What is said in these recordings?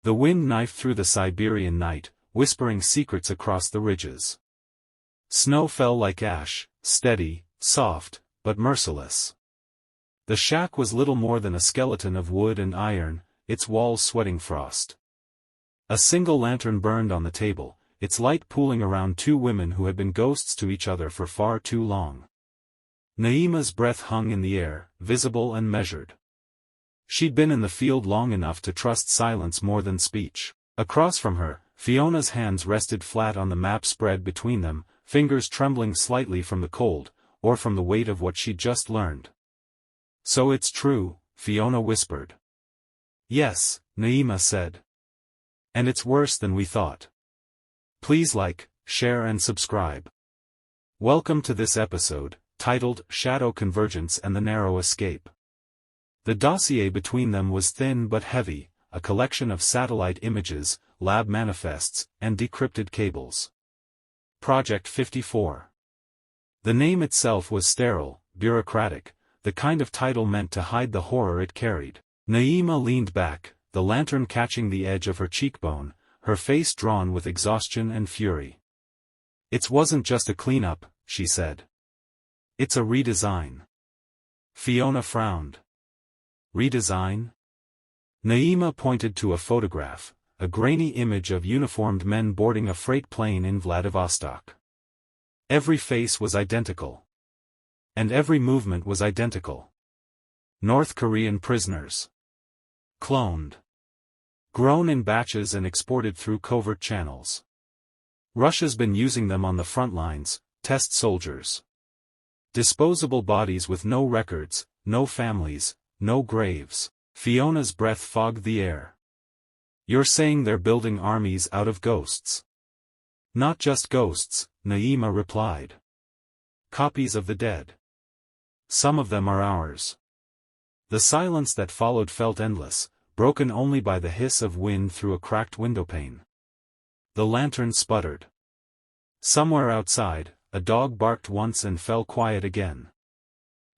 The wind knifed through the Siberian night, whispering secrets across the ridges. Snow fell like ash, steady, soft, but merciless. The shack was little more than a skeleton of wood and iron, its walls sweating frost. A single lantern burned on the table, its light pooling around two women who had been ghosts to each other for far too long. Naima's breath hung in the air, visible and measured. She'd been in the field long enough to trust silence more than speech. Across from her, Fiona's hands rested flat on the map spread between them, fingers trembling slightly from the cold, or from the weight of what she'd just learned. "So it's true," Fiona whispered. "Yes," Naima said. "And it's worse than we thought. Please like, share and subscribe." Welcome to this episode, titled Shadow Convergence and the Narrow Escape. The dossier between them was thin but heavy, a collection of satellite images, lab manifests, and decrypted cables. Project 54. The name itself was sterile, bureaucratic, the kind of title meant to hide the horror it carried. Naima leaned back, the lantern catching the edge of her cheekbone, her face drawn with exhaustion and fury. "It wasn't just a cleanup," she said. "It's a redesign." Fiona frowned. "Redesign?" Naima pointed to a photograph, a grainy image of uniformed men boarding a freight plane in Vladivostok. Every face was identical. And every movement was identical. North Korean prisoners. Cloned. Grown in batches and exported through covert channels. Russia's been using them on the front lines, test soldiers. Disposable bodies with no records, no families, no graves. Fiona's breath fogged the air. "You're saying they're building armies out of ghosts?" "Not just ghosts," Naima replied. "Copies of the dead. Some of them are ours." The silence that followed felt endless, broken only by the hiss of wind through a cracked windowpane. The lantern sputtered. Somewhere outside, a dog barked once and fell quiet again.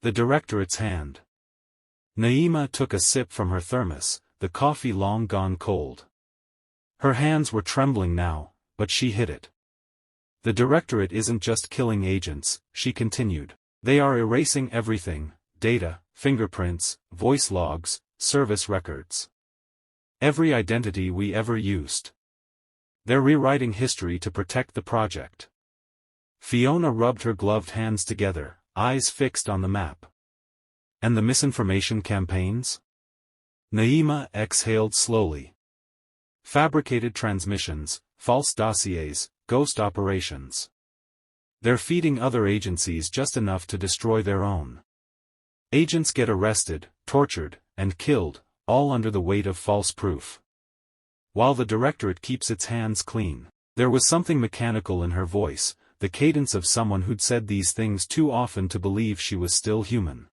The directorate's hand. Naima took a sip from her thermos, the coffee long gone cold. Her hands were trembling now, but she hid it. "The directorate isn't just killing agents," she continued. "They are erasing everything: data, fingerprints, voice logs, service records. Every identity we ever used. They're rewriting history to protect the project." Fiona rubbed her gloved hands together, eyes fixed on the map. "And the misinformation campaigns?" Naima exhaled slowly. "Fabricated transmissions, false dossiers, ghost operations. They're feeding other agencies just enough to destroy their own. Agents get arrested, tortured, and killed, all under the weight of false proof. While the directorate keeps its hands clean." There was something mechanical in her voice, the cadence of someone who'd said these things too often to believe she was still human.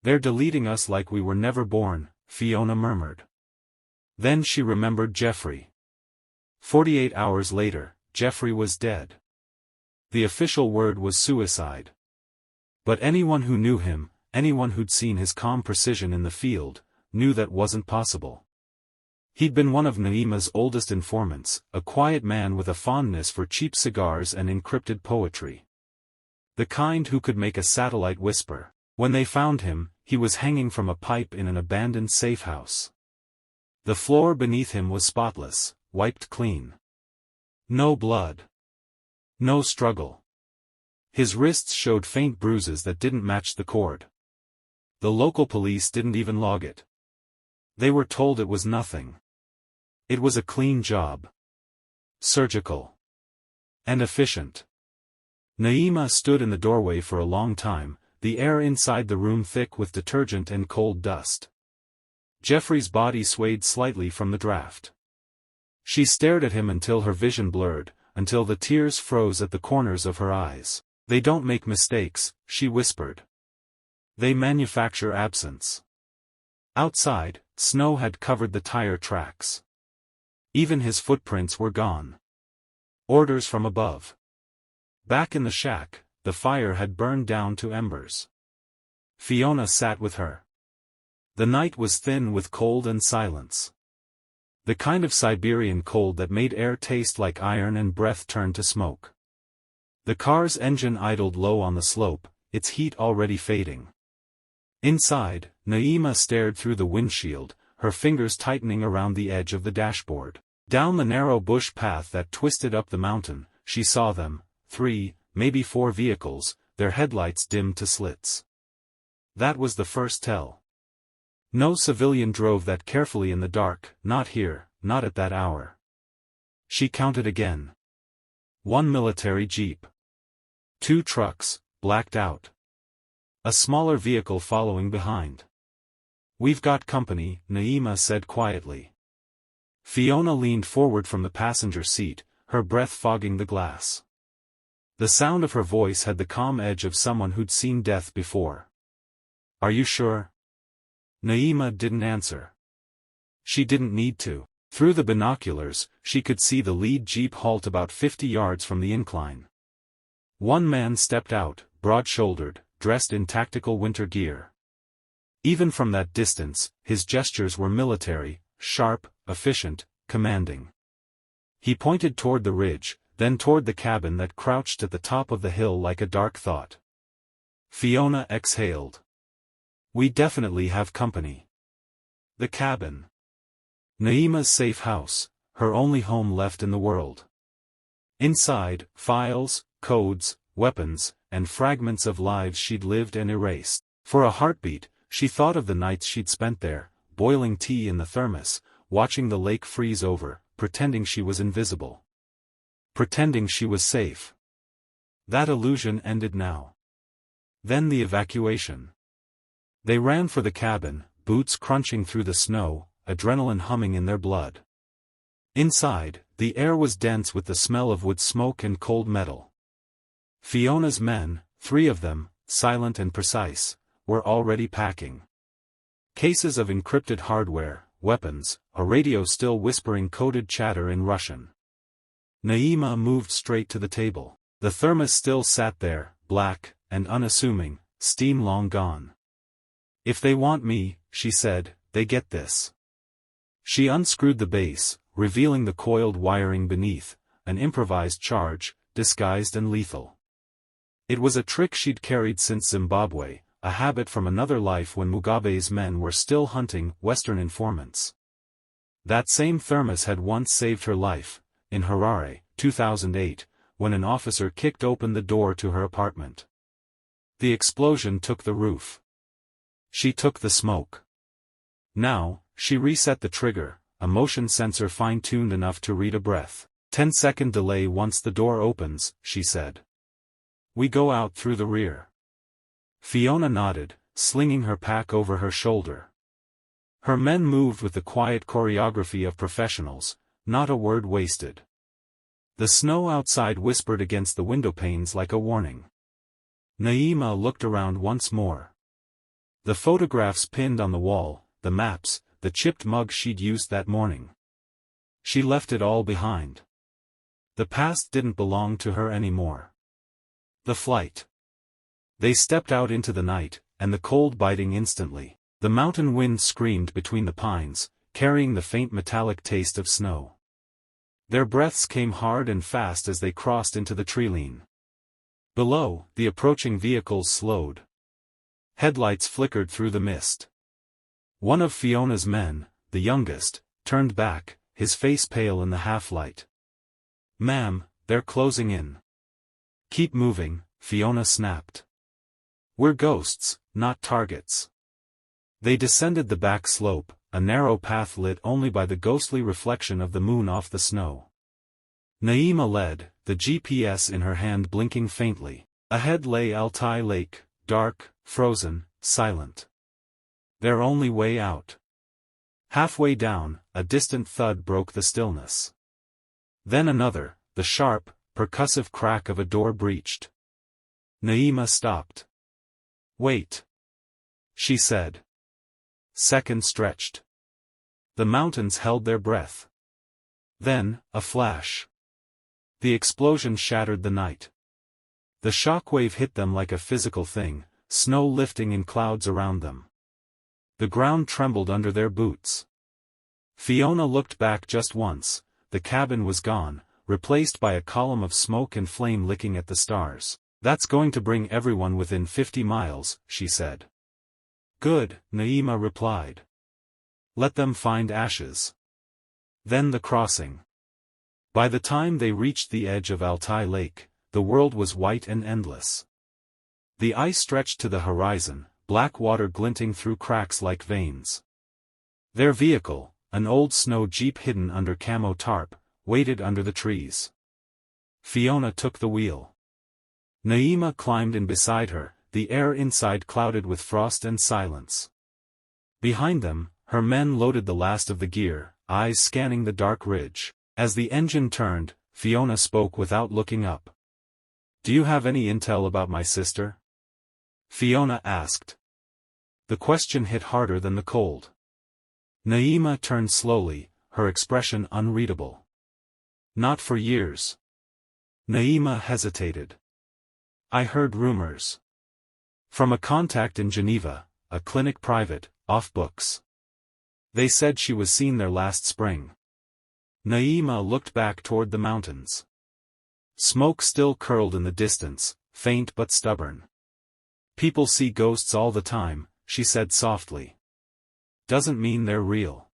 "They're deleting us like we were never born," Fiona murmured. Then she remembered Jeffrey. 48 hours later, Jeffrey was dead. The official word was suicide. But anyone who knew him, anyone who'd seen his calm precision in the field, knew that wasn't possible. He'd been one of Naima's oldest informants, a quiet man with a fondness for cheap cigars and encrypted poetry. The kind who could make a satellite whisper. When they found him, he was hanging from a pipe in an abandoned safe house. The floor beneath him was spotless, wiped clean. No blood. No struggle. His wrists showed faint bruises that didn't match the cord. The local police didn't even log it. They were told it was nothing. It was a clean job. Surgical. And efficient. Naima stood in the doorway for a long time, the air inside the room thick with detergent and cold dust. Jeffrey's body swayed slightly from the draft. She stared at him until her vision blurred, until the tears froze at the corners of her eyes. "They don't make mistakes," she whispered. "They manufacture absence." Outside, snow had covered the tire tracks. Even his footprints were gone. Orders from above. Back in the shack, the fire had burned down to embers. Fiona sat with her. The night was thin with cold and silence. The kind of Siberian cold that made air taste like iron and breath turn to smoke. The car's engine idled low on the slope, its heat already fading. Inside, Naima stared through the windshield, her fingers tightening around the edge of the dashboard. Down the narrow bush path that twisted up the mountain, she saw them, 3, maybe 4 vehicles, their headlights dimmed to slits. That was the first tell. No civilian drove that carefully in the dark, not here, not at that hour. She counted again. 1 military jeep. 2 trucks, blacked out. A smaller vehicle following behind. "We've got company," Naima said quietly. Fiona leaned forward from the passenger seat, her breath fogging the glass. The sound of her voice had the calm edge of someone who'd seen death before. "Are you sure?" Naima didn't answer. She didn't need to. Through the binoculars, she could see the lead jeep halt about 50 yards from the incline. One man stepped out, broad-shouldered, dressed in tactical winter gear. Even from that distance, his gestures were military, sharp, efficient, commanding. He pointed toward the ridge, then toward the cabin that crouched at the top of the hill like a dark thought. Fiona exhaled. "We definitely have company." The cabin. Naima's safe house, her only home left in the world. Inside, files, codes, weapons, and fragments of lives she'd lived and erased. For a heartbeat, she thought of the nights she'd spent there, boiling tea in the thermos, watching the lake freeze over, pretending she was invisible. Pretending she was safe. That illusion ended now. Then the evacuation. They ran for the cabin, boots crunching through the snow, adrenaline humming in their blood. Inside, the air was dense with the smell of wood smoke and cold metal. Fiona's men, 3 of them, silent and precise, were already packing. Cases of encrypted hardware, weapons, a radio still whispering coded chatter in Russian. Naima moved straight to the table. The thermos still sat there, black, and unassuming, steam long gone. "If they want me," she said, "they get this." She unscrewed the base, revealing the coiled wiring beneath, an improvised charge, disguised and lethal. It was a trick she'd carried since Zimbabwe, a habit from another life when Mugabe's men were still hunting Western informants. That same thermos had once saved her life, in Harare, 2008, when an officer kicked open the door to her apartment. The explosion took the roof. She took the smoke. Now, she reset the trigger, a motion sensor fine-tuned enough to read a breath. 10-second delay once the door opens, she said. "We go out through the rear." Fiona nodded, slinging her pack over her shoulder. Her men moved with the quiet choreography of professionals, not a word wasted. The snow outside whispered against the windowpanes like a warning. Naima looked around once more. The photographs pinned on the wall, the maps, the chipped mug she'd used that morning. She left it all behind. The past didn't belong to her anymore. The flight. They stepped out into the night, and the cold biting instantly. The mountain wind screamed between the pines, carrying the faint metallic taste of snow. Their breaths came hard and fast as they crossed into the treeline. Below, the approaching vehicles slowed. Headlights flickered through the mist. One of Fiona's men, the youngest, turned back, his face pale in the half-light. "Ma'am, they're closing in." "Keep moving," Fiona snapped. "We're ghosts, not targets." They descended the back slope, a narrow path lit only by the ghostly reflection of the moon off the snow. Naima led, the GPS in her hand blinking faintly. Ahead lay Altai Lake, dark, frozen, silent. Their only way out. Halfway down, a distant thud broke the stillness. Then another, the sharp, percussive crack of a door breached. Naima stopped. "Wait," she said. Seconds stretched. The mountains held their breath. Then, a flash. The explosion shattered the night. The shockwave hit them like a physical thing, snow lifting in clouds around them. The ground trembled under their boots. Fiona looked back just once. The cabin was gone, replaced by a column of smoke and flame licking at the stars. "That's going to bring everyone within 50 miles, she said. "Good," Naima replied. "Let them find ashes." Then the crossing. By the time they reached the edge of Altai Lake, the world was white and endless. The ice stretched to the horizon, black water glinting through cracks like veins. Their vehicle, an old snow jeep hidden under camo tarp, waited under the trees. Fiona took the wheel. Naima climbed in beside her, the air inside clouded with frost and silence. Behind them, her men loaded the last of the gear, eyes scanning the dark ridge. As the engine turned, Fiona spoke without looking up. "Do you have any intel about my sister?" Fiona asked. The question hit harder than the cold. Naima turned slowly, her expression unreadable. "Not for years." Naima hesitated. "I heard rumors. From a contact in Geneva, a clinic private, off books. They said she was seen there last spring." Naima looked back toward the mountains. Smoke still curled in the distance, faint but stubborn. "People see ghosts all the time," she said softly. "Doesn't mean they're real."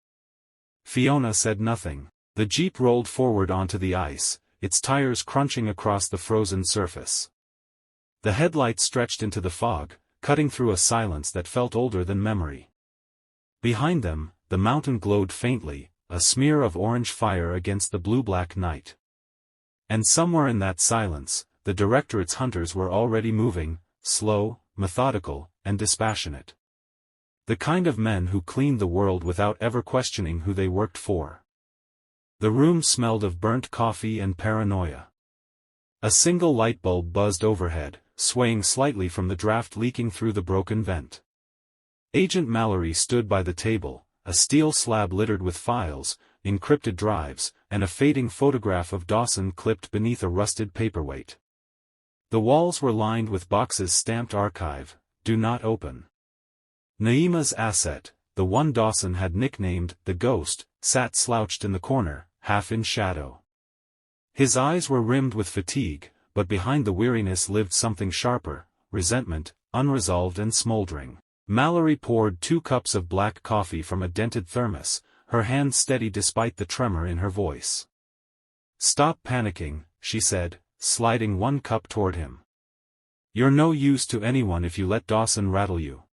Fiona said nothing. The jeep rolled forward onto the ice, its tires crunching across the frozen surface. The headlights stretched into the fog, cutting through a silence that felt older than memory. Behind them, the mountain glowed faintly, a smear of orange fire against the blue-black night. And somewhere in that silence, the directorate's hunters were already moving, slow, methodical, and dispassionate. The kind of men who cleaned the world without ever questioning who they worked for. The room smelled of burnt coffee and paranoia. A single light bulb buzzed overhead, swaying slightly from the draft leaking through the broken vent. Agent Mallory stood by the table, a steel slab littered with files, encrypted drives, and a fading photograph of Dawson clipped beneath a rusted paperweight. The walls were lined with boxes stamped "Archive, do not open." Naima's asset, the one Dawson had nicknamed the Ghost, sat slouched in the corner, half in shadow. His eyes were rimmed with fatigue, but behind the weariness lived something sharper, resentment, unresolved and smoldering. Mallory poured 2 cups of black coffee from a dented thermos, her hand steady despite the tremor in her voice. "Stop panicking," she said, sliding 1 cup toward him. "You're no use to anyone if you let Dawson rattle you."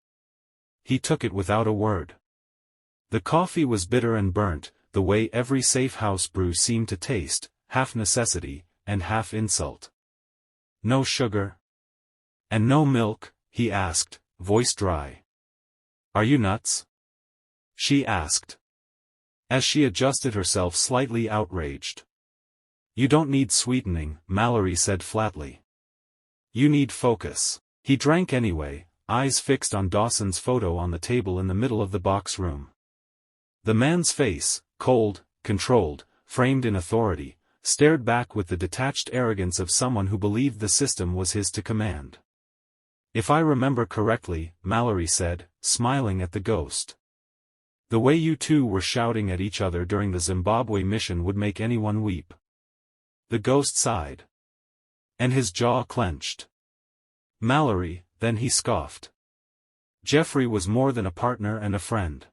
He took it without a word. The coffee was bitter and burnt, the way every safe house brew seemed to taste, half necessity, and half insult. "No sugar?" "And no milk?" he asked, voice dry. "Are you nuts?" she asked. As she adjusted herself slightly outraged. "You don't need sweetening," Mallory said flatly. "You need focus." He drank anyway, eyes fixed on Dawson's photo on the table in the middle of the box room. The man's face, cold, controlled, framed in authority, stared back with the detached arrogance of someone who believed the system was his to command. "If I remember correctly," Mallory said, smiling at the Ghost. "The way you two were shouting at each other during the Zimbabwe mission would make anyone weep." The Ghost sighed. And his jaw clenched. "Mallory," then he scoffed. "Jeffrey was more than a partner and a friend.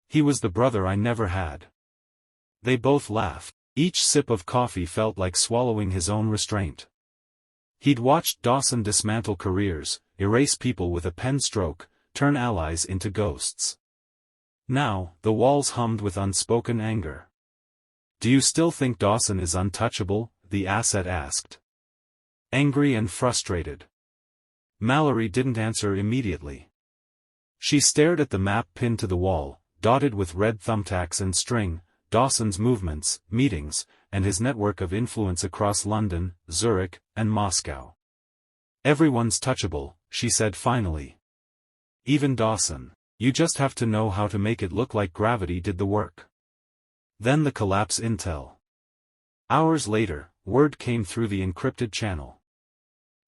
He was the brother I never had." They both laughed. Each sip of coffee felt like swallowing his own restraint. He'd watched Dawson dismantle careers, erase people with a pen stroke, turn allies into ghosts. Now, the walls hummed with unspoken anger. "Do you still think Dawson is untouchable?" the asset asked. Angry and frustrated. Mallory didn't answer immediately. She stared at the map pinned to the wall, dotted with red thumbtacks and string, Dawson's movements, meetings, and his network of influence across London, Zurich, and Moscow. "Everyone's touchable," she said finally. "Even Dawson. You just have to know how to make it look like gravity did the work." Then the collapse intel. Hours later, word came through the encrypted channel.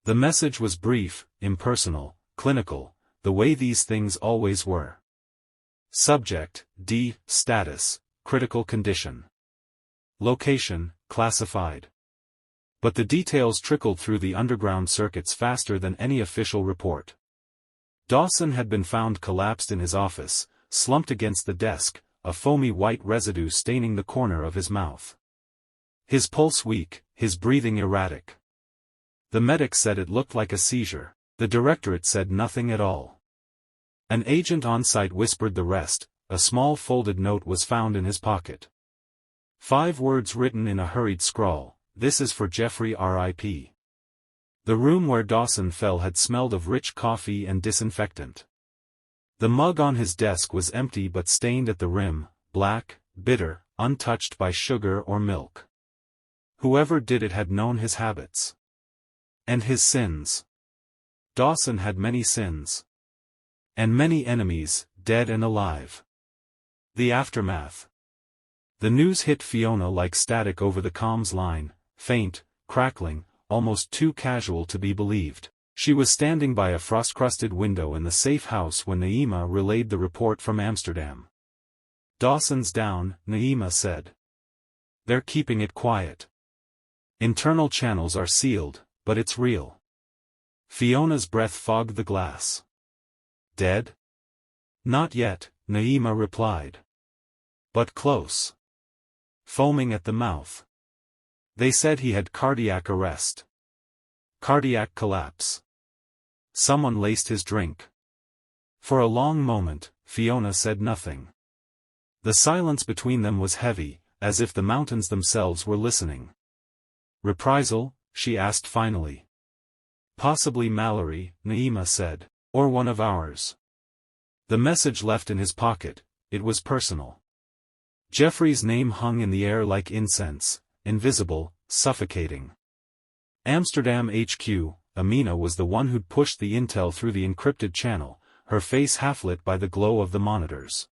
The message was brief, impersonal, clinical, the way these things always were. Subject, D, status, critical condition. Location, classified. But the details trickled through the underground circuits faster than any official report. Dawson had been found collapsed in his office, slumped against the desk, a foamy white residue staining the corner of his mouth. His pulse weak, his breathing erratic. The medics said it looked like a seizure. The directorate said nothing at all. An agent on site whispered the rest. A small folded note was found in his pocket. 5 words written in a hurried scrawl: "This is for Jeffrey R.I.P." The room where Dawson fell had smelled of rich coffee and disinfectant. The mug on his desk was empty but stained at the rim, black, bitter, untouched by sugar or milk. Whoever did it had known his habits. And his sins. Dawson had many sins. And many enemies, dead and alive. The aftermath. The news hit Fiona like static over the comms line, faint, crackling, almost too casual to be believed. She was standing by a frost-crusted window in the safe house when Naima relayed the report from Amsterdam. "Dawson's down," Naima said. "They're keeping it quiet. Internal channels are sealed, but it's real." Fiona's breath fogged the glass. "Dead?" "Not yet," Naima replied. "But close. Foaming at the mouth. They said he had cardiac arrest. Cardiac collapse. Someone laced his drink." For a long moment, Fiona said nothing. The silence between them was heavy, as if the mountains themselves were listening. "Reprisal?" she asked finally. "Possibly Mallory," Naima said. "Or one of ours." The message left in his pocket, it was personal. Jeffrey's name hung in the air like incense, invisible, suffocating. Amsterdam HQ, Amina was the one who'd pushed the intel through the encrypted channel, her face half-lit by the glow of the monitors.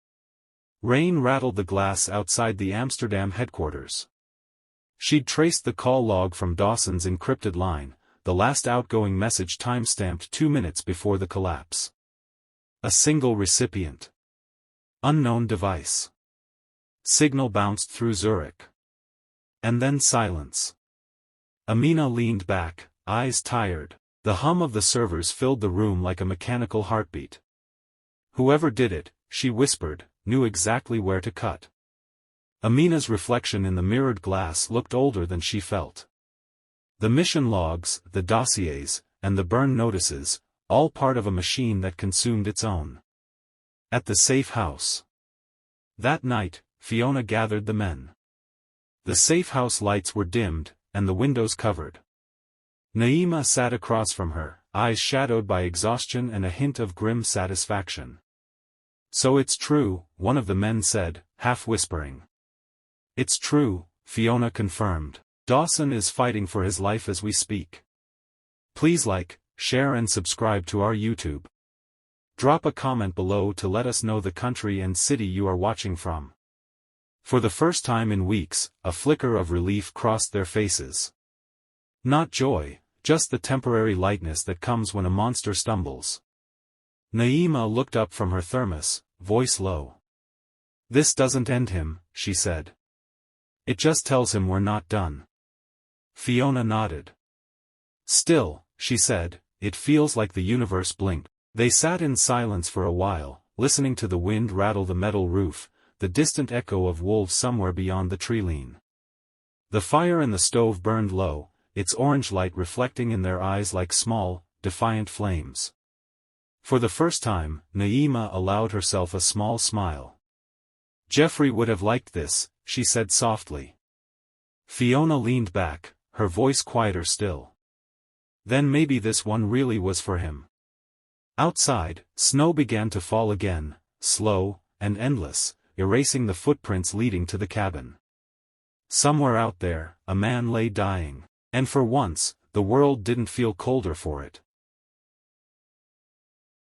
Rain rattled the glass outside the Amsterdam headquarters. She'd traced the call log from Dawson's encrypted line, the last outgoing message time-stamped 2 minutes before the collapse. A single recipient. Unknown device. Signal bounced through Zurich. And then silence. Amina leaned back, eyes tired. The hum of the servers filled the room like a mechanical heartbeat. Whoever did it, she whispered, knew exactly where to cut. Amina's reflection in the mirrored glass looked older than she felt. The mission logs, the dossiers, and the burn notices, all part of a machine that consumed its own. At the safe house. That night, Fiona gathered the men. The safe house lights were dimmed, and the windows covered. Naima sat across from her, eyes shadowed by exhaustion and a hint of grim satisfaction. "So it's true," one of the men said, half-whispering. "It's true," Fiona confirmed. "Dawson is fighting for his life as we speak." Please like, share and subscribe to our YouTube. Drop a comment below to let us know the country and city you are watching from. For the first time in weeks, a flicker of relief crossed their faces. Not joy, just the temporary lightness that comes when a monster stumbles. Naima looked up from her thermos, voice low. "This doesn't end him," she said. "It just tells him we're not done." Fiona nodded. "Still," she said, "it feels like the universe blinked." They sat in silence for a while, listening to the wind rattle the metal roof, the distant echo of wolves somewhere beyond the tree-line. The fire in the stove burned low, its orange light reflecting in their eyes like small, defiant flames. For the first time, Naima allowed herself a small smile. "Jeffrey would have liked this," she said softly. Fiona leaned back, her voice quieter still. "Then maybe this one really was for him." Outside, snow began to fall again, slow, and endless, erasing the footprints leading to the cabin. Somewhere out there, a man lay dying. And for once, the world didn't feel colder for it.